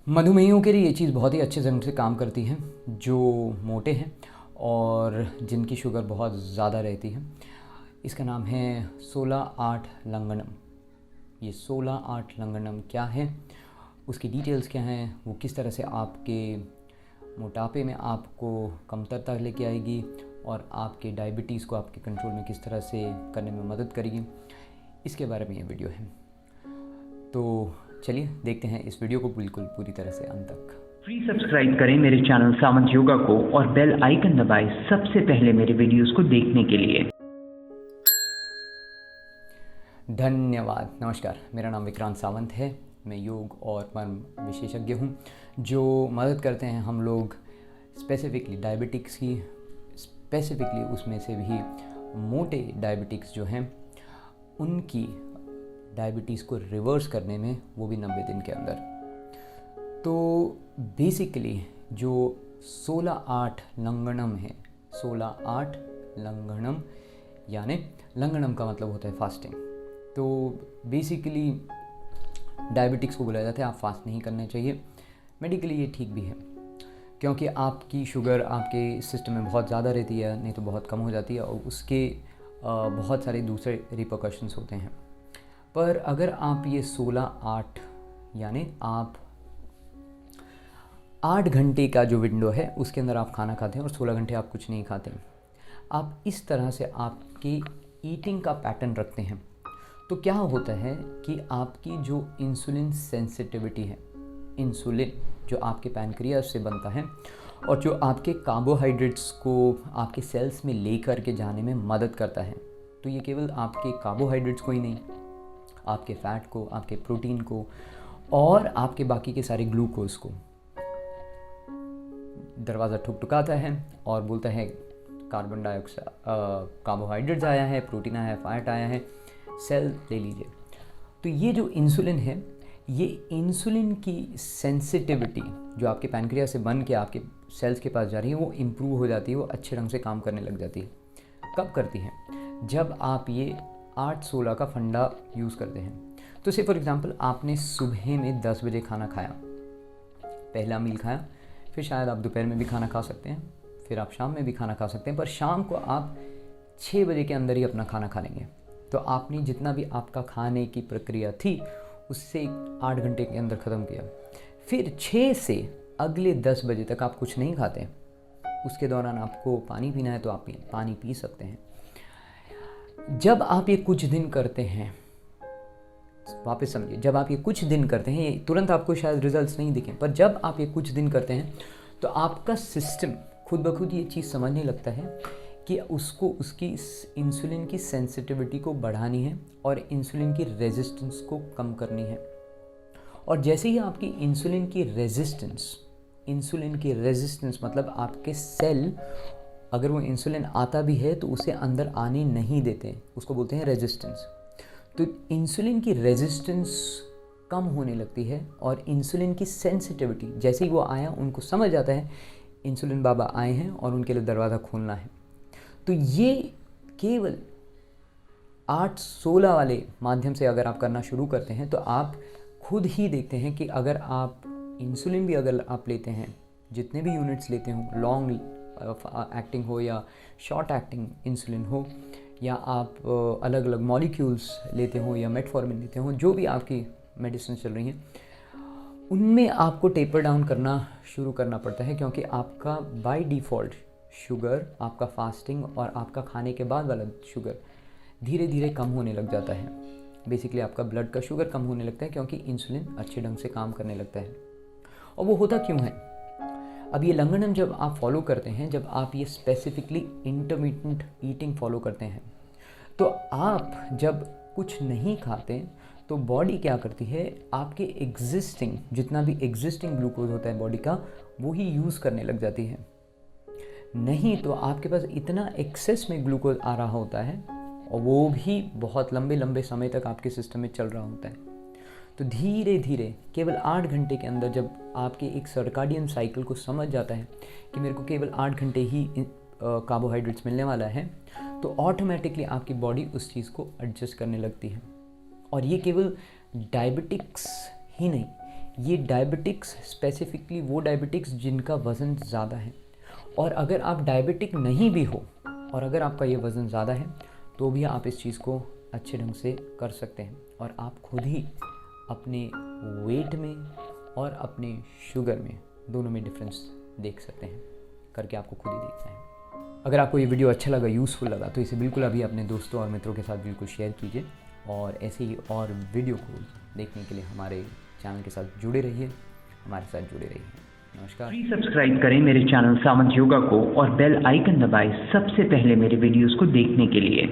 मधुमेहियों के लिए ये चीज़ बहुत ही अच्छे ढंग से काम करती है, जो मोटे हैं और जिनकी शुगर बहुत ज़्यादा रहती है। इसका नाम है 16-8 लंगनम। ये 16-8 लंगनम क्या है, उसकी डिटेल्स क्या हैं, वो किस तरह से आपके मोटापे में आपको कमतरता लेके आएगी और आपके डायबिटीज़ को आपके कंट्रोल में किस तरह से करने में मदद करेगी, इसके बारे में ये वीडियो है। तो चलिए देखते हैं इस वीडियो को बिल्कुल पूरी तरह से अंत तक। प्लीज सब्सक्राइब करें मेरे चैनल सावंत योगा को और बेल आइकन दबाएं सबसे पहले मेरे वीडियोस को देखने के लिए। धन्यवाद। नमस्कार, मेरा नाम विक्रांत सावंत है। मैं योग और मर्म विशेषज्ञ हूँ जो मदद करते हैं हम लोग स्पेसिफिकली डायबिटिक्स की, स्पेसिफिकली उसमें से भी मोटे डायबिटिक्स जो हैं उनकी डायबिटीज़ को रिवर्स करने में, वो भी 90 दिन के अंदर। तो बेसिकली जो 16-8 लंगनम है, 16-8 लंगनम, यानी लंगनम का मतलब होता है फास्टिंग। तो बेसिकली डायबिटिक्स को बुलाया जाता है, आप फास्ट नहीं करना चाहिए। मेडिकली ये ठीक भी है क्योंकि आपकी शुगर आपके सिस्टम में बहुत ज़्यादा रहती है, नहीं तो बहुत कम हो जाती है और उसके बहुत सारे दूसरे रिपरकशंस होते हैं। पर अगर आप ये 16-8 यानी आप 8 घंटे का जो विंडो है उसके अंदर आप खाना खाते हैं और 16 घंटे आप कुछ नहीं खाते, आप इस तरह से आपकी ईटिंग का पैटर्न रखते हैं, तो क्या होता है कि आपकी जो इंसुलिन सेंसिटिविटी है, इंसुलिन जो आपके पैनक्रियास से बनता है और जो आपके कार्बोहाइड्रेट्स को आपके सेल्स में लेकर के जाने में मदद करता है, तो ये केवल आपके कार्बोहाइड्रेट्स को ही नहीं, आपके फ़ैट को, आपके प्रोटीन को और आपके बाकी के सारे ग्लूकोज को दरवाज़ा ठुकठुकाता है और बोलता है कार्बन डाइऑक्साइड, कार्बोहाइड्रेट्स आया है, प्रोटीन आया है, फैट आया है, सेल ले लीजिए। तो ये जो इंसुलिन है, ये इंसुलिन की सेंसिटिविटी जो आपके पैनक्रियास से बन के आपके सेल्स के पास जा रही है, वो इम्प्रूव हो जाती है, वो अच्छे ढंग से काम करने लग जाती है। कब करती है? जब आप ये 8-16 का फंडा यूज़ करते हैं। तो से फॉर एग्ज़ाम्पल आपने सुबह में 10 बजे खाना खाया, पहला मील खाया, फिर शायद आप दोपहर में भी खाना खा सकते हैं, फिर आप शाम में भी खाना खा सकते हैं, पर शाम को आप 6 बजे के अंदर ही अपना खाना खा लेंगे। तो आपने जितना भी आपका खाने की प्रक्रिया थी उससे 8 घंटे के अंदर ख़त्म किया। फिर 6 से अगले 10 बजे तक आप कुछ नहीं खाते। उसके दौरान आपको पानी पीना है तो आप पानी पी सकते हैं। जब आप ये कुछ दिन करते हैं, वापस समझिए, जब आप ये कुछ दिन करते हैं, ये तुरंत आपको शायद रिजल्ट्स नहीं दिखें, पर जब आप ये कुछ दिन करते हैं तो आपका सिस्टम खुद ब खुद ये चीज़ समझने लगता है कि उसको उसकी इंसुलिन की सेंसिटिविटी को बढ़ानी है और इंसुलिन की रेजिस्टेंस को कम करनी है। और जैसे ही आपकी इंसुलिन की रेजिस्टेंस मतलब आपके सेल, अगर वो इंसुलिन आता भी है तो उसे अंदर आने नहीं देते, उसको बोलते हैं रेजिस्टेंस। तो इंसुलिन की रेजिस्टेंस कम होने लगती है और इंसुलिन की सेंसिटिविटी, जैसे ही वो आया उनको समझ आता है इंसुलिन बाबा आए हैं और उनके लिए दरवाज़ा खोलना है। तो ये केवल 8-16 वाले माध्यम से अगर आप करना शुरू करते हैं तो आप खुद ही देखते हैं कि अगर आप इंसुलिन भी अगर आप लेते हैं, जितने भी यूनिट्स लेते हो, लॉन्ग एक्टिंग हो या शॉर्ट एक्टिंग इंसुलिन हो, या आप अलग अलग मॉलिक्यूल्स लेते हो या मेटफॉर्मिन लेते हो, जो भी आपकी मेडिसिन चल रही हैं, उनमें आपको टेपर डाउन करना शुरू करना पड़ता है क्योंकि आपका बाय डिफ़ॉल्ट शुगर, आपका फास्टिंग और आपका खाने के बाद वाला शुगर धीरे धीरे कम होने लग जाता है। बेसिकली आपका ब्लड का शुगर कम होने लगता है क्योंकि इंसुलिन अच्छे ढंग से काम करने लगता है। और वो होता क्यों है? अब ये लंगनम जब आप फॉलो करते हैं, जब आप ये स्पेसिफिकली इंटरमिटेंट ईटिंग फॉलो करते हैं, तो आप जब कुछ नहीं खाते तो बॉडी क्या करती है, आपके एग्जिस्टिंग जितना भी एग्जिस्टिंग ग्लूकोज होता है बॉडी का, वो ही यूज़ करने लग जाती है। नहीं तो आपके पास इतना एक्सेस में ग्लूकोज आ रहा होता है और वो भी बहुत लंबे लंबे समय तक आपके सिस्टम में चल रहा होता है। तो धीरे धीरे केवल 8 घंटे के अंदर जब आपके एक सर्काडियन साइकिल को समझ जाता है कि मेरे को केवल 8 घंटे ही कार्बोहाइड्रेट्स मिलने वाला है, तो ऑटोमेटिकली आपकी बॉडी उस चीज़ को एडजस्ट करने लगती है। और ये केवल डायबिटिक्स ही नहीं, ये डायबिटिक्स स्पेसिफिकली वो डायबिटिक्स जिनका वज़न ज़्यादा है, और अगर आप डायबिटिक नहीं भी हो और अगर आपका ये वज़न ज़्यादा है तो भी आप इस चीज़ को अच्छे ढंग से कर सकते हैं और आप खुद ही अपने वेट में और अपने शुगर में दोनों में डिफरेंस देख सकते हैं। करके आपको खुद ही देखना है। अगर आपको ये वीडियो अच्छा लगा, यूज़फुल लगा, तो इसे बिल्कुल अभी अपने दोस्तों और मित्रों के साथ बिल्कुल शेयर कीजिए और ऐसे ही और वीडियो को देखने के लिए हमारे चैनल के साथ जुड़े रहिए, हमारे साथ जुड़े रहिए। नमस्कार। प्लीज सब्सक्राइब करें मेरे चैनल सामंत योगा को और बेल आइकन दबाएं सबसे पहले मेरे वीडियोस को देखने के लिए।